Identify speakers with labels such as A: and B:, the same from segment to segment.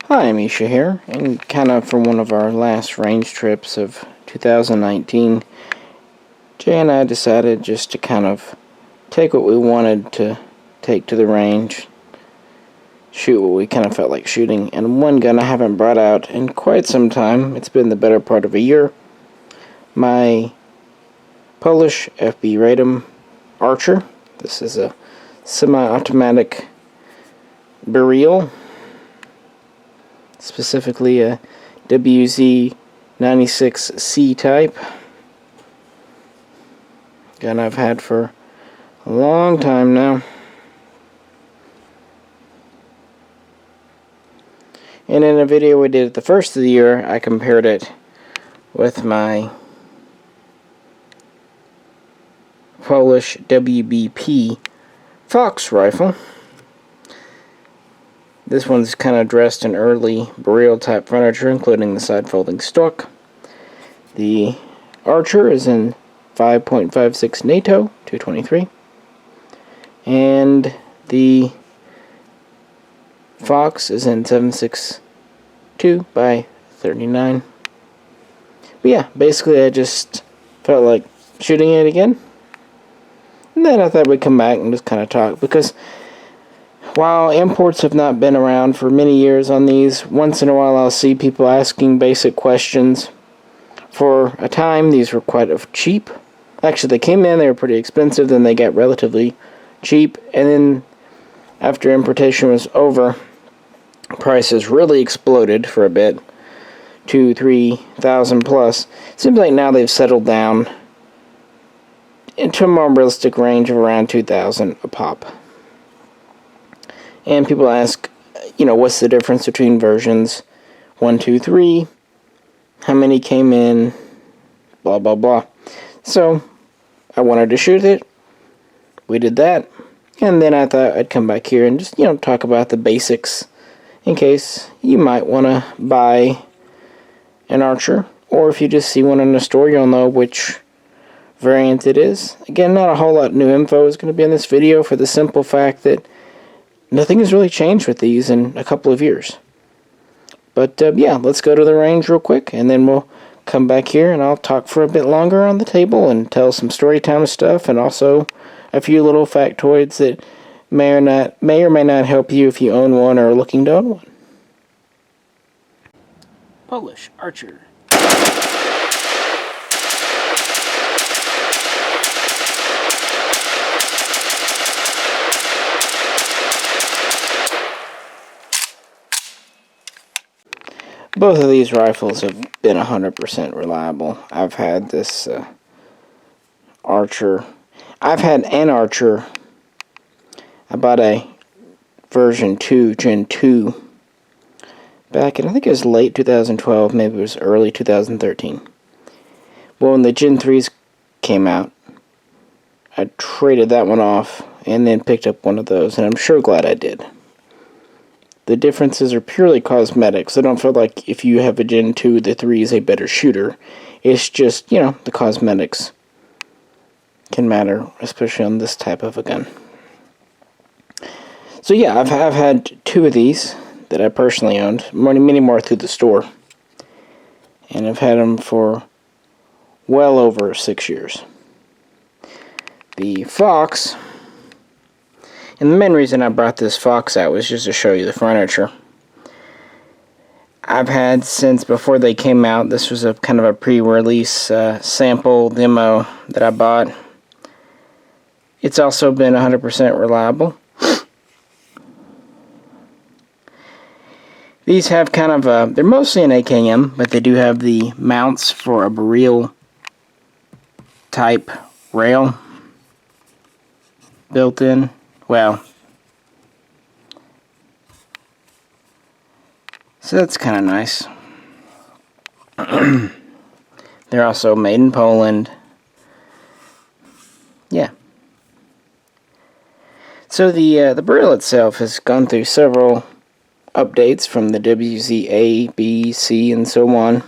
A: Hi, Misha here, and kind of from one of our last range trips of 2019, Jay and I decided just to kind of take what we wanted to take to the range, shoot what we kind of felt like shooting, and one gun I haven't brought out in quite some time. It's been the better part of a year. My Polish FB-Radom Archer. This is a semi-automatic Beryl, specifically a WZ-96C type. Gun I've had for a long time now. And in a video we did at the first of the year, I compared it with my Polish WBP Fox rifle. This one's kind of dressed in early Beryl type furniture, including the side folding stock. The Archer is in 5.56 NATO 223, and the Fox is in 7.62 by 39. But yeah, basically I just felt like shooting it again. And then I thought we'd come back and just kind of talk, because while imports have not been around for many years on these, once in a while I'll see people asking basic questions. For a time, these were quite cheap. Actually, they came in, they were pretty expensive, then they got relatively cheap, and then after importation was over, prices really exploded for a bit, 2,000-3,000 plus. It seems like now they've settled down into a more realistic range of around 2,000 a pop. And people ask, what's the difference between versions 1, 2, 3? How many came in? Blah, blah, blah. So, I wanted to shoot it. We did that. And then I thought I'd come back here and just, talk about the basics in case you might want to buy an Archer. Or if you just see one in the store, you'll know which variant it is. Again, not a whole lot of new info is going to be in this video, for the simple fact that nothing has really changed with these in a couple of years. But yeah, let's go to the range real quick, and then we'll come back here and I'll talk for a bit longer on the table and tell some story time stuff, and also a few little factoids that may or may not help you if you own one or are looking to own one. Polish Archer. Both of these rifles have been 100% reliable. I've had this Archer. I've had an Archer. I bought a version 2, Gen 2, back in, I think it was late 2012, maybe it was early 2013. Well, when the Gen 3s came out, I traded that one off and then picked up one of those, and I'm sure glad I did. The differences are purely cosmetics. I don't feel like if you have a Gen 2, the 3 is a better shooter. It's just, the cosmetics can matter, especially on this type of a gun. So yeah, I've had 2 of these that I personally owned, many more through the store. And I've had them for well over 6 years. The Fox, and the main reason I brought this Fox out was just to show you the furniture. I've had since before they came out. This was a kind of a pre-release sample demo that I bought. It's also been 100% reliable. These have kind of a, they're mostly an AKM, but they do have the mounts for a Beryl type rail built in. Well, so that's kind of nice. They're also made in Poland. Yeah. So the Beryl itself has gone through several updates from the WZ A, B, C, and so on.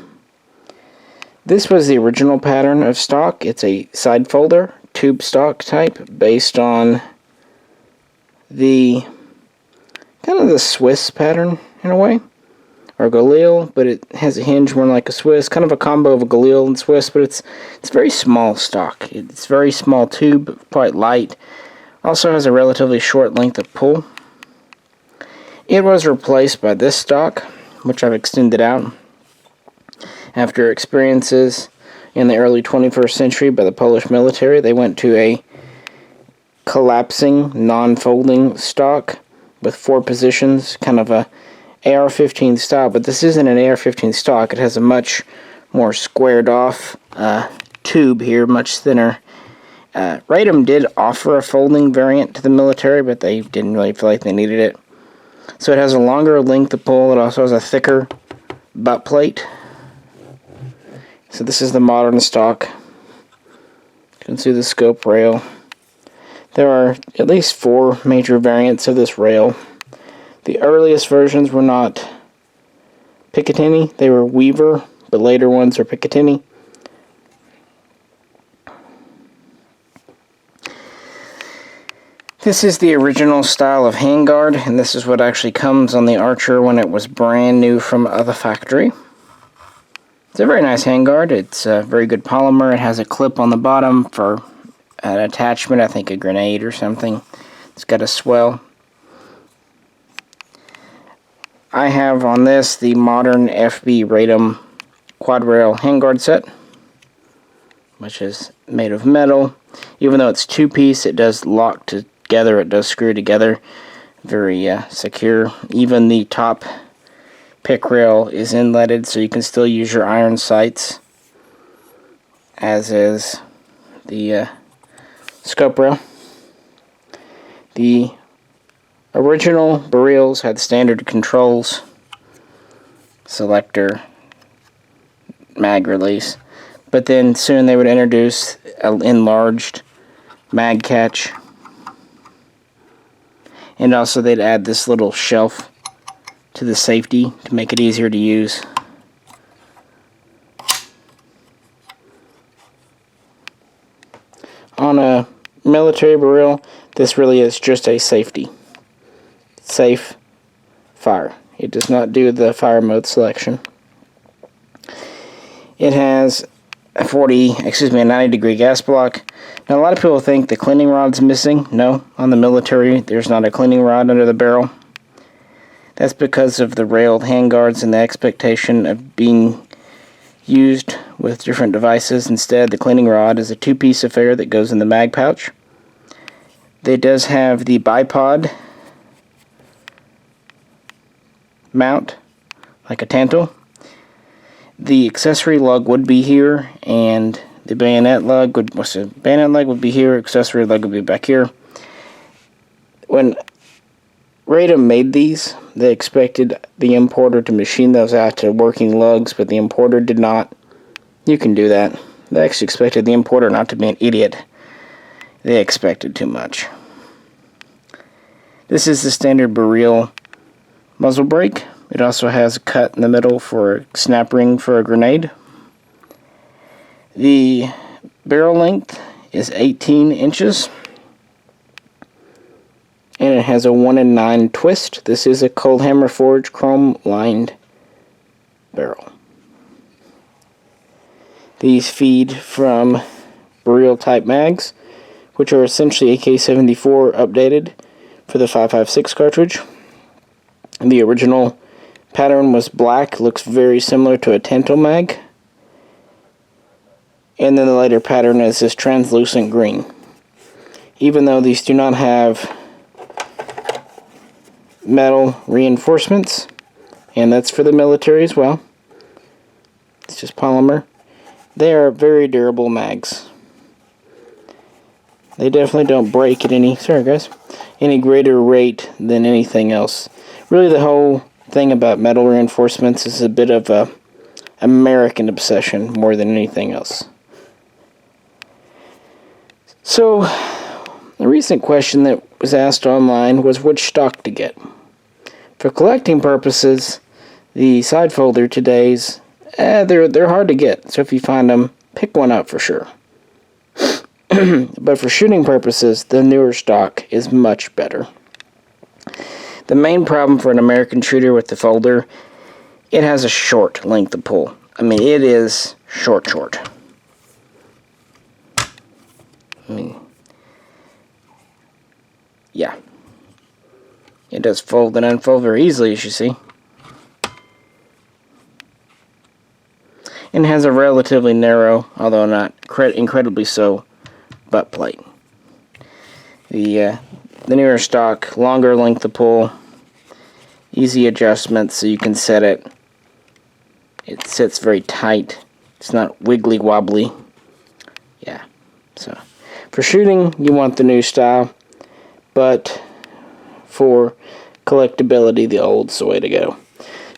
A: This was the original pattern of stock. It's a side folder, tube stock type, based on the kind of the Swiss pattern in a way. or Galil, but it has a hinge more like a Swiss, kind of a combo of a Galil and Swiss, but it's very small stock. It's very small tube, quite light. Also has a relatively short length of pull. It was replaced by this stock, which I've extended out after experiences in the early 21st century by the Polish military. They went to a collapsing, non-folding stock with 4 positions, kind of a AR-15 style, but this isn't an AR-15 stock. It has a much more squared off tube here, much thinner. Radom did offer a folding variant to the military, but they didn't really feel like they needed it. So it has a longer length of pull. It also has a thicker butt plate. So this is the modern stock. You can see the scope rail. There are at least 4 major variants of this rail. The earliest versions were not Picatinny, they were Weaver, but later ones are Picatinny. This is the original style of handguard, and this is what actually comes on the Archer when it was brand new from the factory. It's a very nice handguard. It's a very good polymer. It has a clip on the bottom for an attachment, I think a grenade or something. It's got a swell. I have on this the modern FB-Radom quad rail handguard set, which is made of metal. Even though it's 2-piece, it does lock together, it does screw together. Very secure. Even the top pick rail is inletted, so you can still use your iron sights, as is the scope rail. The original Beryls had standard controls, selector, mag release, but then soon they would introduce an enlarged mag catch, and also they'd add this little shelf to the safety to make it easier to use. On a military Beryl, this really is just a safety. Safe fire. It does not do the fire mode selection. It has a 90-degree gas block. Now, a lot of people think the cleaning rod's missing. No, on the military, there's not a cleaning rod under the barrel. That's because of the railed handguards and the expectation of being used with different devices. Instead, the cleaning rod is a 2-piece affair that goes in the mag pouch. It does have the bipod mount, like a tantal. The accessory lug would be here, and the bayonet lug would be here, accessory lug would be back here. When Radom made these, they expected the importer to machine those out to working lugs, but the importer did not. You can do that. They actually expected the importer not to be an idiot. They expected too much. This is the standard Beryl muzzle brake. It also has a cut in the middle for a snap ring for a grenade. The barrel length is 18 inches. And it has a 1-in-9 twist. This is a cold hammer forged chrome lined barrel. These feed from Beryl type mags, which are essentially AK-74 updated for the 5.56 cartridge. And the original pattern was black, looks very similar to a tantal mag. And then the later pattern is this translucent green. Even though these do not have metal reinforcements, and that's for the military as well, it's just polymer, they are very durable mags. They definitely don't break at any greater rate than anything else. Really, the whole thing about metal reinforcements is a bit of a American obsession more than anything else. So, a recent question that was asked online was which stock to get. For collecting purposes, the side folder today's, they're hard to get. So if you find them, pick one up for sure. But for shooting purposes, the newer stock is much better. The main problem for an American shooter with the folder it has a short length of pull. I mean, it is short. I mean, yeah. It does fold and unfold very easily, as you see. And has a relatively narrow, although not incredibly so, butt plate. The newer stock, longer length of pull, easy adjustments so you can set it. It sits very tight. It's not wiggly wobbly. Yeah, so for shooting, you want the new style, but for collectability, the old's the way to go.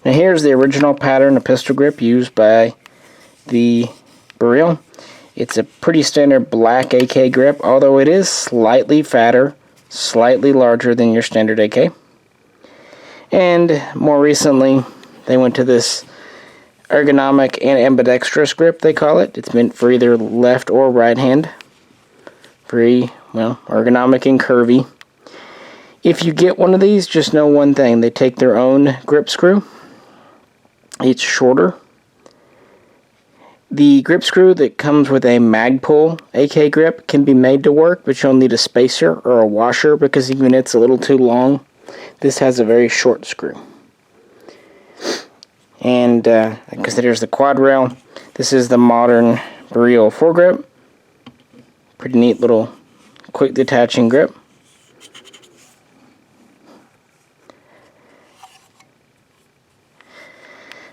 A: Now here's the original pattern of pistol grip used by the Beryl. It's a pretty standard black AK grip, although it is slightly fatter, slightly larger than your standard AK. And more recently, they went to this ergonomic and ambidextrous grip, they call it. It's meant for either left or right hand. Very, well, ergonomic and curvy. If you get one of these, just know one thing. They take their own grip screw. It's shorter. The grip screw that comes with a Magpul AK grip can be made to work, but you'll need a spacer or a washer because even it's a little too long. This has a very short screw. And because there's the quad rail, this is the modern Beryl foregrip. Pretty neat little quick detaching grip.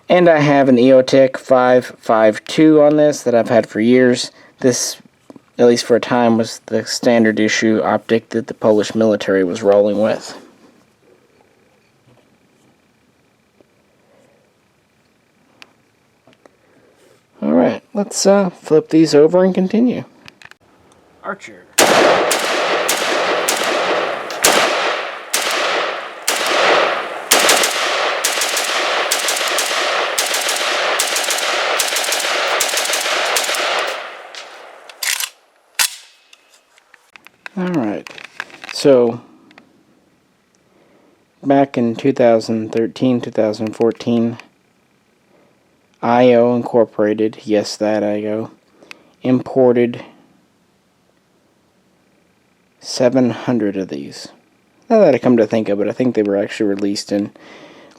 A: And I have an EOTech 552 on this that I've had for years. This, at least for a time, was the standard issue optic that the Polish military was rolling with. Alright, let's flip these over and continue. Archer. Alright, so back in 2013, 2014, IO Incorporated, yes, that IO, imported 700 of these. Now that I come to think of it, I think they were actually released in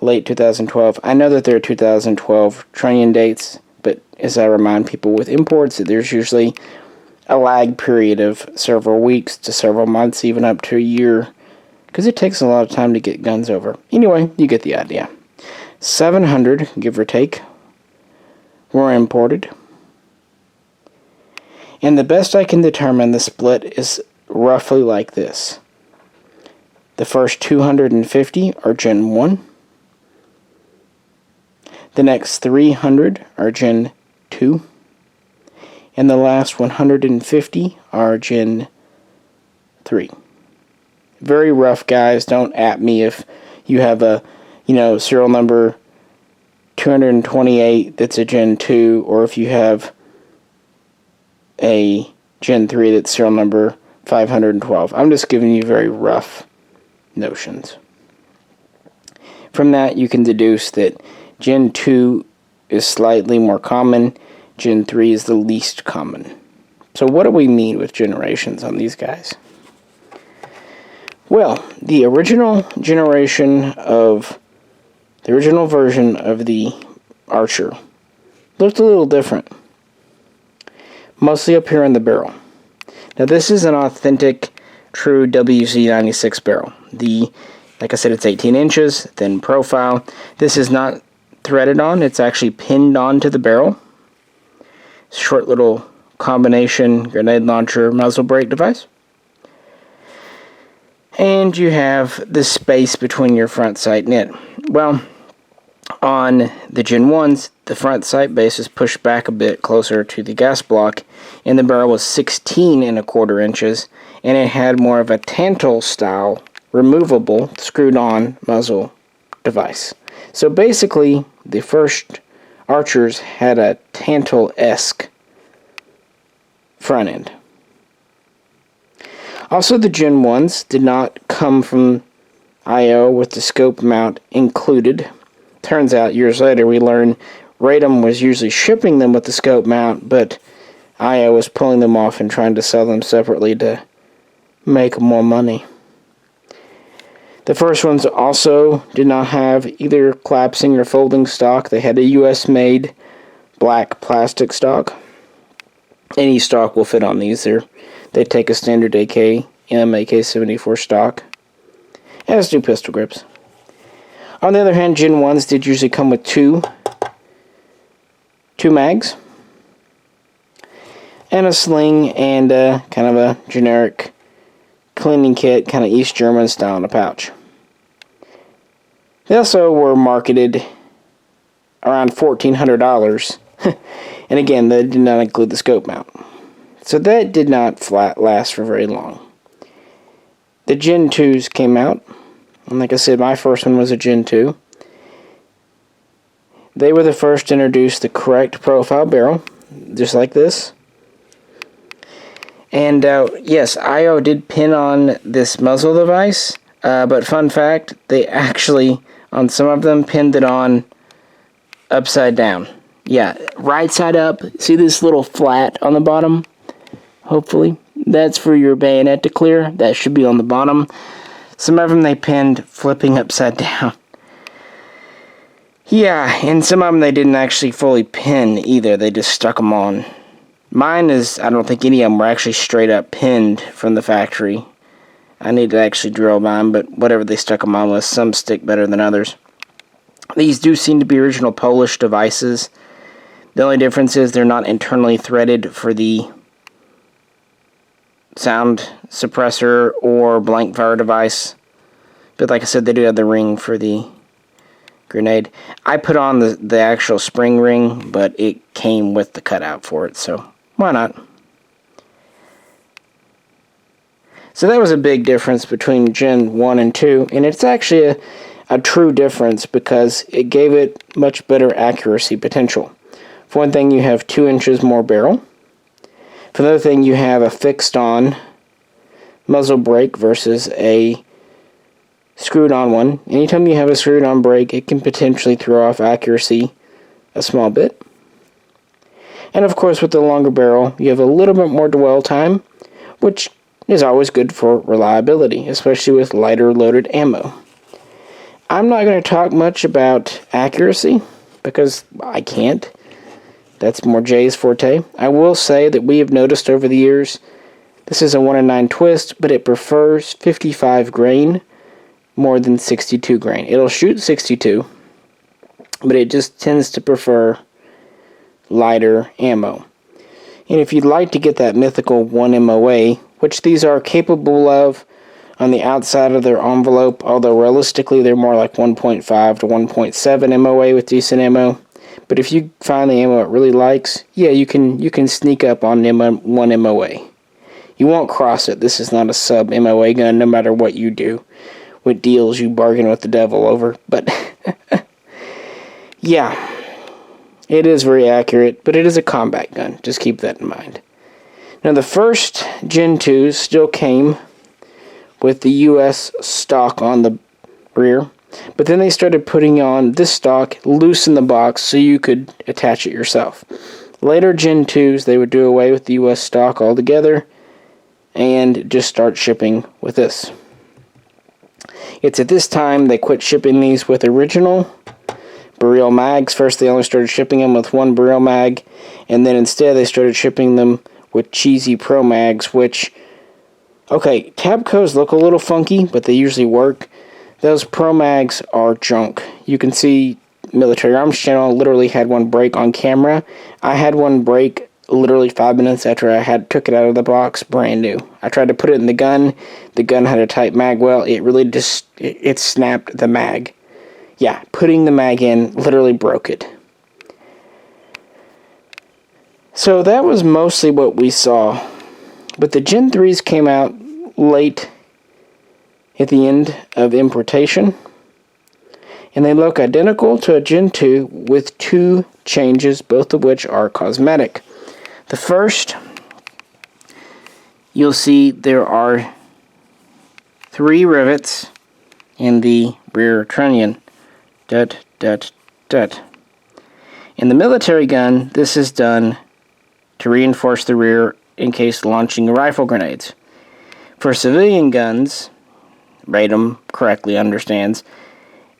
A: late 2012. I know that there are 2012 training dates, but as I remind people with imports, there's usually a lag period of several weeks to several months, even up to a year, because it takes a lot of time to get guns over. Anyway, you get the idea. 700, give or take, were imported. And the best I can determine, the split is roughly like this. The first 250 are Gen 1. The next 300 are Gen 2. And the last 150 are Gen 3. Very rough, guys. Don't at me if you have a, serial number 228 that's a Gen 2, or if you have a Gen 3 that's serial number 512. I'm just giving you very rough notions. From that, you can deduce that Gen 2 is slightly more common. Gen 3 is the least common. So what do we mean with generations on these guys? Well, the original version of the Archer looked a little different. Mostly up here in the barrel. Now this is an authentic, true WZ96 barrel. Like I said, it's 18 inches, thin profile. This is not threaded on, it's actually pinned onto the barrel. Short little combination grenade launcher muzzle brake device. And you have the space between your front sight and it. Well, on the Gen 1s, the front sight base is pushed back a bit closer to the gas block, and the barrel was 16.25 inches, and it had more of a tantal style, removable, screwed on muzzle device. So basically, the first Archers had a tantal-esque front end. Also, the Gen 1s did not come from IO with the scope mount included. turns out years later we learn Radom was usually shipping them with the scope mount, but IO was pulling them off and trying to sell them separately to make more money. The first ones also did not have either collapsing or folding stock. They had a US-made black plastic stock. Any stock will fit on these. They take a standard AKM AK-74 stock, as do pistol grips. On the other hand, Gen 1s did usually come with two mags, and a sling, and kind of a generic cleaning kit, kind of East German style in a pouch. They also were marketed around $1,400, and again, that did not include the scope mount. So that did not last for very long. The Gentoos came out, and like I said, my first one was a Gen 2. They were the first to introduce the correct profile barrel, just like this. And yes, IO did pin on this muzzle device, but fun fact, they actually, on some of them, pinned it on upside down. Yeah, right side up. See this little flat on the bottom? Hopefully. That's for your bayonet to clear. That should be on the bottom. Some of them they pinned flipping upside down. Yeah, and some of them they didn't actually fully pin either. They just stuck them on. Mine is, I don't think any of them were actually straight up pinned from the factory. I need to actually drill mine, but whatever they stuck them on with, some stick better than others. These do seem to be original Polish devices. The only difference is they're not internally threaded for the sound suppressor or blank fire device. But like I said, they do have the ring for the grenade. I put on the actual spring ring, but it came with the cutout for it, so why not? So that was a big difference between Gen 1 and 2, and it's actually a true difference because it gave it much better accuracy potential. For one thing, you have 2 inches more barrel. For another thing, you have a fixed-on muzzle brake versus a screwed-on one. Anytime you have a screwed-on brake, it can potentially throw off accuracy a small bit. And of course, with the longer barrel, you have a little bit more dwell time, which is always good for reliability, especially with lighter loaded ammo. I'm not going to talk much about accuracy, because I can't. That's more Jay's forte. I will say that we have noticed over the years, this is a 1 in 9 twist, but it prefers 55 grain more than 62 grain. It'll shoot 62, but it just tends to prefer lighter ammo. And if you'd like to get that mythical 1 MOA, which these are capable of on the outside of their envelope, although realistically they're more like 1.5 to 1.7 MOA with decent ammo. But if you find the ammo it really likes, yeah, you can sneak up on 1 MOA. You won't cross it. This is not a sub MOA gun, no matter what you do. With deals you bargain with the devil over. But yeah, it is very accurate, but it is a combat gun. Just keep that in mind. Now the first Gen 2s still came with the US stock on the rear, but then they started putting on this stock loose in the box so you could attach it yourself. Later Gen 2s, they would do away with the US stock altogether and just start shipping with this. It's at this time they quit shipping these with original Beryl mags. First they only started shipping them with 1 Beryl mag, and then instead they started shipping them with cheesy Pro mags, which, okay, Tabcos look a little funky, but they usually work. Those Pro mags are junk. You can see Military Arms Channel literally had one break on camera. I had one break literally 5 minutes after I took it out of the box, brand new. I tried to put it in the gun. The gun had a tight mag well. It really just, it snapped the mag. Yeah, putting the mag in literally broke it. So that was mostly what we saw. But the Gen 3s came out late at the end of importation. And they look identical to a Gen 2 with 2 changes, both of which are cosmetic. The first, you'll see there are 3 rivets in the rear trunnion. dot. In the military gun, this is done to reinforce the rear in case launching rifle grenades. For civilian guns, Radom correctly understands,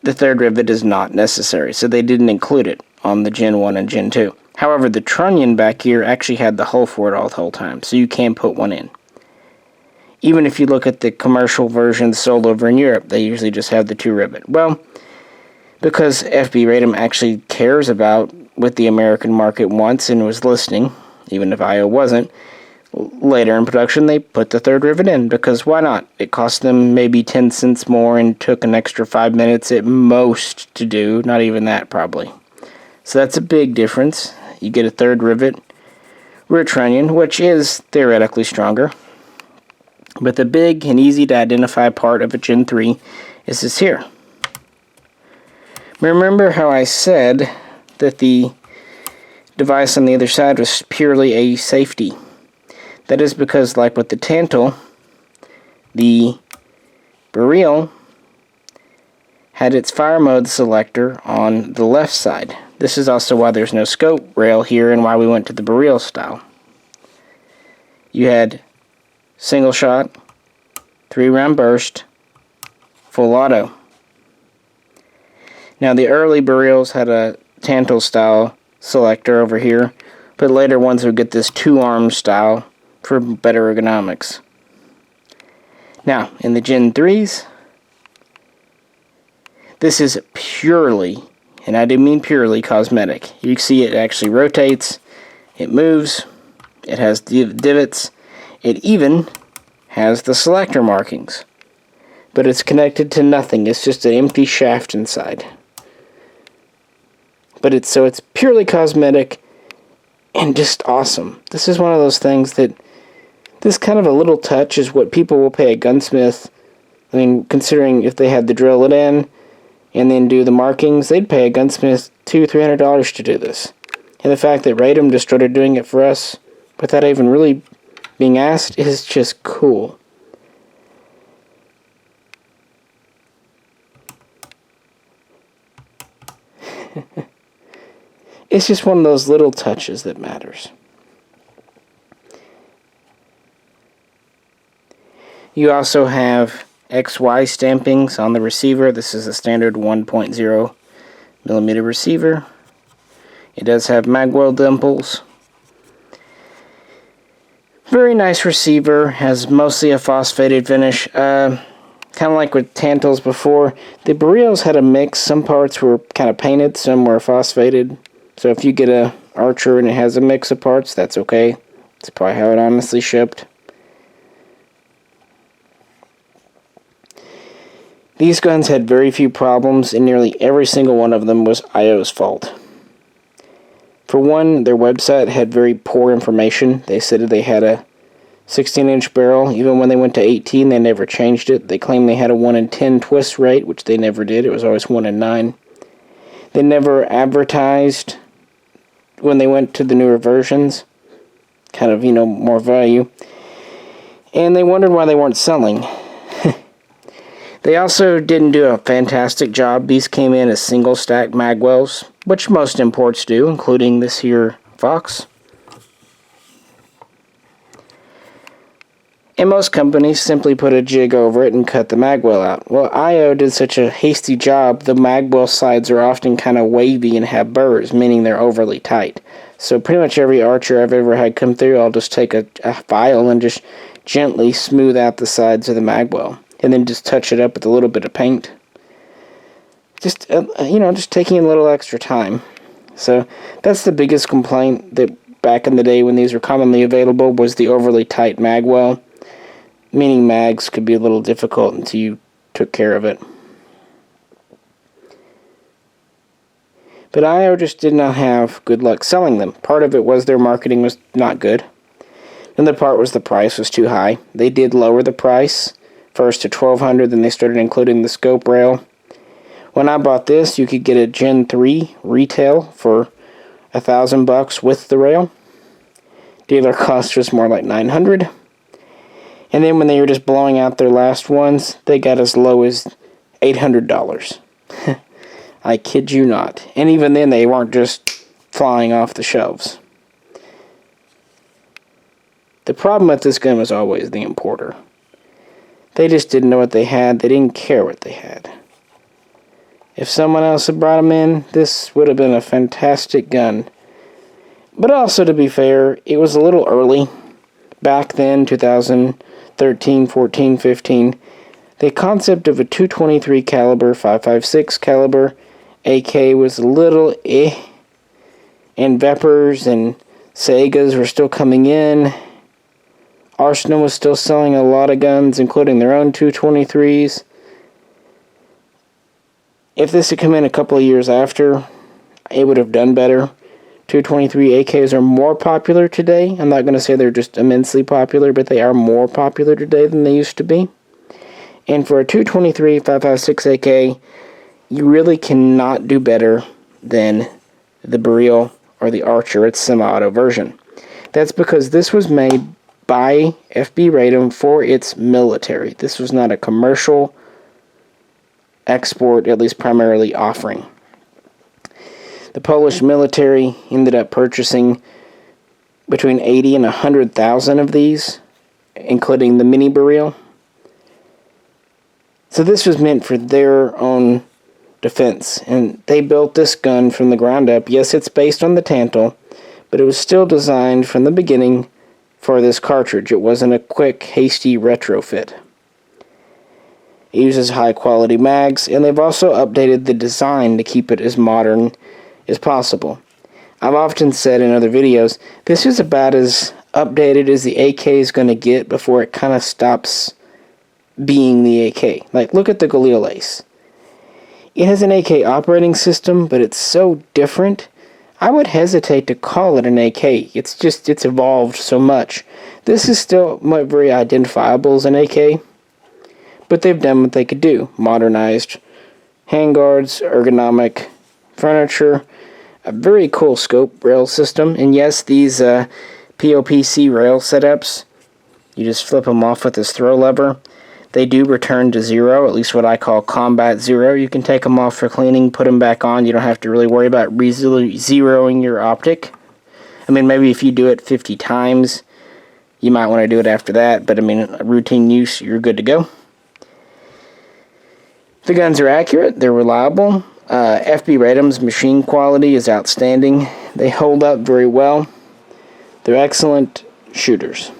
A: the third rivet is not necessary, so they didn't include it on the Gen 1 and Gen 2. However, the trunnion back here actually had the hole for it all the whole time, so you can put one in. Even if you look at the commercial versions sold over in Europe, they usually just have the 2 rivet. Well, because FB-Radom actually cares about what the American market wants and was listening, even if IO wasn't, later in production they put the third rivet in, because why not? It cost them maybe 10 cents more and took an extra 5 minutes at most to do, not even that probably. So that's a big difference. You get a third rivet rear trunnion, which is theoretically stronger. But the big and easy to identify part of a Gen 3 is this here. Remember how I said that the device on the other side was purely a safety? That is because, like with the Tantal, the Beryl had its fire mode selector on the left side. This is also why there's no scope rail here and why we went to the Beryl style. You had single shot, 3-round burst, full auto. Now the early Beryls had a Tantal style selector over here, but later ones would get this 2-arm style for better ergonomics. Now, in the Gen 3s, this is purely, and I do mean purely, cosmetic. You see it actually rotates, it moves, it has divots, it even has the selector markings. But it's connected to nothing, it's just an empty shaft inside. But it's purely cosmetic and just awesome. This is one of those things that this kind of a little touch is what people will pay a gunsmith. I mean, considering if they had to drill it in and then do the markings, they'd pay a gunsmith $200-300 to do this. And the fact that Radom just started doing it for us without even really being asked is just cool. It's just one of those little touches that matters. You also have XY stampings on the receiver. This is a standard 1.0 millimeter receiver. It does have magwell dimples. Very nice receiver. Has mostly a phosphated finish. Kind of like with Tantals before. The Beryls had a mix. Some parts were kind of painted, some were phosphated. So if you get a Archer and it has a mix of parts, that's okay. That's probably how it honestly shipped. These guns had very few problems, and nearly every single one of them was IO's fault. For one, their website had very poor information. They said that they had a 16-inch barrel. Even when they went to 18, they never changed it. They claimed they had a 1 in 10 twist rate, which they never did. It was always 1 in 9. They never advertised when they went to the newer versions. Kind of, more value. And they wondered why they weren't selling. They also didn't do a fantastic job. These came in as single stack magwells, which most imports do, including this here Fox. And most companies simply put a jig over it and cut the magwell out. Well, IO did such a hasty job, the magwell sides are often kind of wavy and have burrs, meaning they're overly tight. So pretty much every Archer I've ever had come through, I'll just take a file and just gently smooth out the sides of the magwell. And then just touch it up with a little bit of paint. Just, just taking a little extra time. So, that's the biggest complaint that back in the day when these were commonly available was the overly tight magwell. Meaning mags could be a little difficult until you took care of it. But IO just did not have good luck selling them. Part of it was their marketing was not good. Another part was the price was too high. They did lower the price. First to $1,200, then they started including the scope rail. When I bought this, you could get a Gen 3 retail for $1,000 with the rail. Dealer cost was more like $900. And then when they were just blowing out their last ones, they got as low as $800. I kid you not. And even then, they weren't just flying off the shelves. The problem with this gun was always the importer. They just didn't know what they had. They didn't care what they had. If someone else had brought them in, this would have been a fantastic gun. But also, to be fair, it was a little early. Back then, 2013, 14, 15, the concept of a .223 caliber, 5.56 caliber AK was a little and Vepers and Segas were still coming in. Arsenal was still selling a lot of guns, including their own .223s. If this had come in a couple of years after, it would have done better. .223 AKs are more popular today. I'm not going to say they're just immensely popular, but they are more popular today than they used to be. And for a .223 5.56 AK, you really cannot do better than the Beryl or the Archer, its semi-auto version. That's because this was made by FB-Radom for its military. This was not a commercial export, at least primarily offering. The Polish military ended up purchasing between 80 and 100,000 of these, including the mini Beryl. So this was meant for their own defense, and they built this gun from the ground up. Yes, it's based on the Tantal, but it was still designed from the beginning for this cartridge. It wasn't a quick, hasty retrofit. It uses high-quality mags, and they've also updated the design to keep it as modern as possible. I've often said in other videos, this is about as updated as the AK is going to get before it kind of stops being the AK. Like, look at the Galil Ace. It has an AK operating system, but it's so different, I would hesitate to call it an AK. It's evolved so much. This is still very identifiable as an AK, but they've done what they could do. Modernized handguards, ergonomic furniture, a very cool scope rail system, and yes, these POPC rail setups, you just flip them off with this throw lever. They do return to zero, at least what I call combat zero. You can take them off for cleaning, put them back on. You don't have to really worry about zeroing your optic. I mean, maybe if you do it 50 times, you might want to do it after that, but I mean, routine use, you're good to go. The guns are accurate, they're reliable. FB-Radom's machine quality is outstanding. They hold up very well. They're excellent shooters.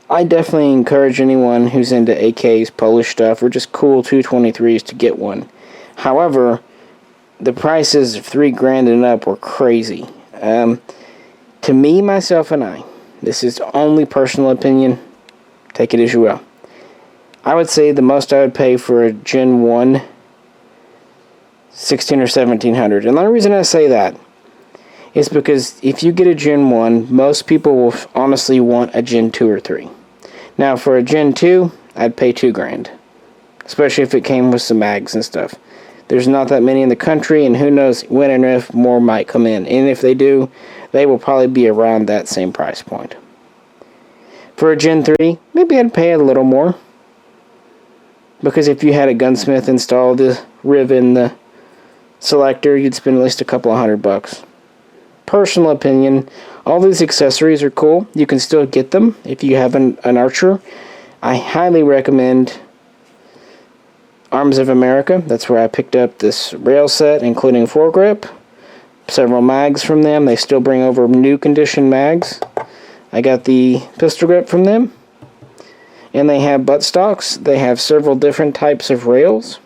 A: I definitely encourage anyone who's into AKs, Polish stuff, or just cool .223s to get one. However, the prices of $3,000 and up were crazy. To me, myself, and I, this is only personal opinion, take it as you will. I would say the most I would pay for a Gen 1, $1,600 or $1,700. And the only reason I say that is because if you get a Gen 1, most people will honestly want a Gen 2 or 3. Now, for a Gen 2, I'd pay $2,000, especially if it came with some mags and stuff. There's not that many in the country, and who knows when and if more might come in. And if they do, they will probably be around that same price point. For a Gen 3, maybe I'd pay a little more, because if you had a gunsmith install the rib in the selector, you'd spend at least a couple of $100. Personal opinion, all these accessories are cool. You can still get them if you have an Archer. I highly recommend Arms of America. That's where I picked up this rail set, including foregrip, several mags from them. They still bring over new condition mags. I got the pistol grip from them, and they have buttstocks. They have several different types of rails.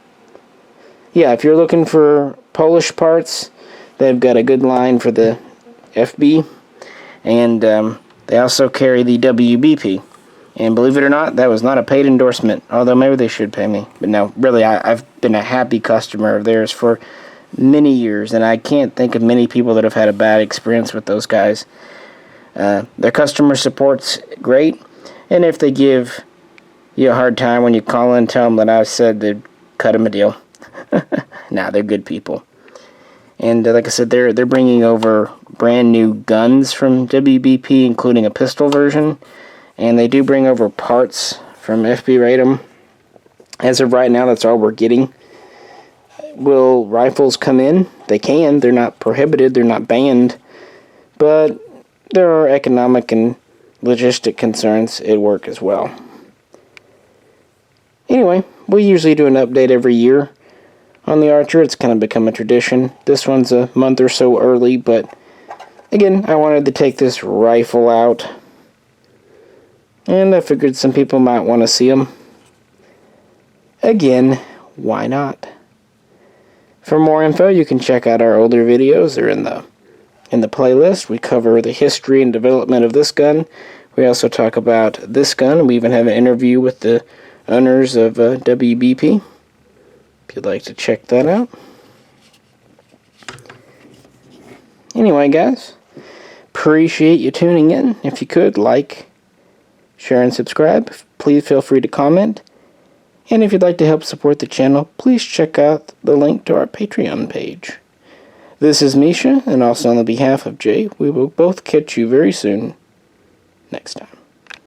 A: Yeah, if you're looking for Polish parts, they've got a good line for the FB, and they also carry the WBP. And believe it or not, that was not a paid endorsement, although maybe they should pay me. But no, really, I've been a happy customer of theirs for many years, and I can't think of many people that have had a bad experience with those guys. Their customer support's great, and if they give you a hard time when you call in, tell them that I said they'd cut them a deal. Nah, they're good people. And like I said, they're bringing over brand new guns from WBP, including a pistol version. And they do bring over parts from FB-Radom. As of right now, that's all we're getting. will rifles come in? They can. They're not prohibited. They're not banned. But there are economic and logistic concerns at work as well. Anyway, we usually do an update every year on the Archer. It's kind of become a tradition. This one's a month or so early, but again, I wanted to take this rifle out, and I figured some people might want to see them. Again, why not? For more info, you can check out our older videos. They're in the playlist. We cover the history and development of this gun. We also talk about this gun. We even have an interview with the owners of WBP, if you'd like to check that out. Anyway, guys, appreciate you tuning in. If you could, like, share, and subscribe. Please feel free to comment. And if you'd like to help support the channel, please check out the link to our Patreon page. This is Misha, and also on the behalf of Jay, we will both catch you very soon next time.